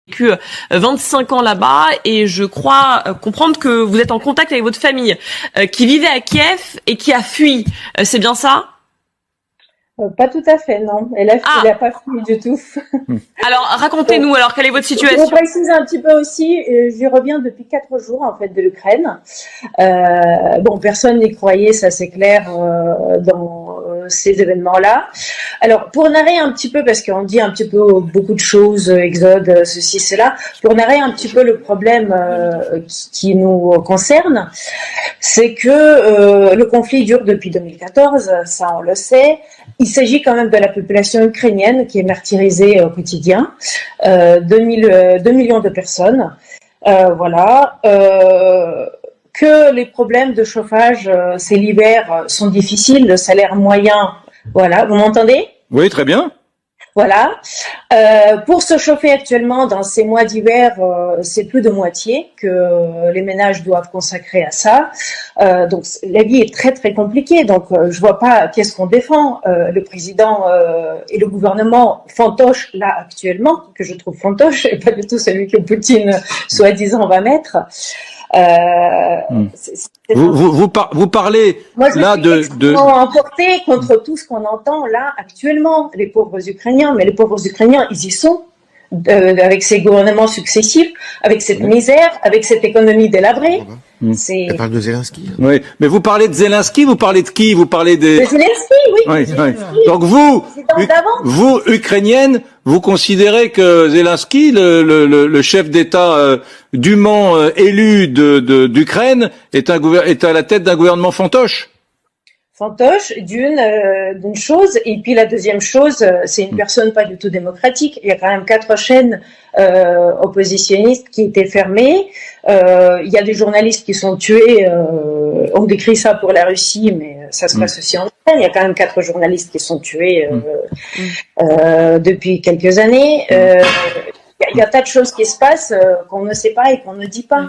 vécu 25 ans là-bas et je crois comprendre que vous êtes en contact avec votre famille qui vivait à Kiev et qui a fui. C'est bien ça ? Pas tout à fait, non. Elle a pas fui du tout. Alors, racontez-nous, alors, quelle est votre situation ? Je précise un petit peu aussi, j'y reviens depuis 4 jours, en fait, de l'Ukraine. Bon, personne n'y croyait, ça c'est clair, dans ces événements-là. Alors, pour narrer un petit peu, parce qu'on dit un petit peu beaucoup de choses, exode, ceci, cela, pour narrer un petit peu le problème qui nous concerne, c'est que le conflit dure depuis 2014, ça on le sait. Il s'agit quand même de la population ukrainienne qui est martyrisée au quotidien, 2 millions de personnes, voilà. Que les problèmes de chauffage, c'est l'hiver, sont difficiles, le salaire moyen, voilà, vous m'entendez ? Oui, très bien. Voilà. Pour se chauffer actuellement dans ces mois d'hiver, c'est plus de moitié que les ménages doivent consacrer à ça. Donc la vie est très très compliquée. Donc je vois pas qu'est-ce qu'on défend. Le président et le gouvernement fantoche là actuellement, que je trouve fantoche et pas du tout celui que Poutine soi-disant va mettre. Vous parlez moi, je là suis de emportée contre tout ce qu'on entend là actuellement, les pauvres Ukrainiens, mais les pauvres Ukrainiens, ils y sont, avec ces gouvernements successifs, avec cette misère, avec cette économie délabrée. Elle parle de Zelensky. Oui, mais vous parlez de Zelensky, vous parlez de qui ? Vous parlez des... De Zelensky, oui. Oui, oui. Donc vous, Ukrainienne, vous considérez que Zelensky, le chef d'État dûment élu d'Ukraine, est à la tête d'un gouvernement fantoche ? Fantoche, d'une chose, et puis la deuxième chose, c'est une personne pas du tout démocratique. Il y a quand même 4 chaînes oppositionnistes qui étaient fermées. Il y a des journalistes qui sont tués. On décrit ça pour la Russie, mais ça se passe aussi en Ukraine. Il y a quand même 4 journalistes qui sont tués depuis quelques années. Il y a tas de choses qui se passent qu'on ne sait pas et qu'on ne dit pas.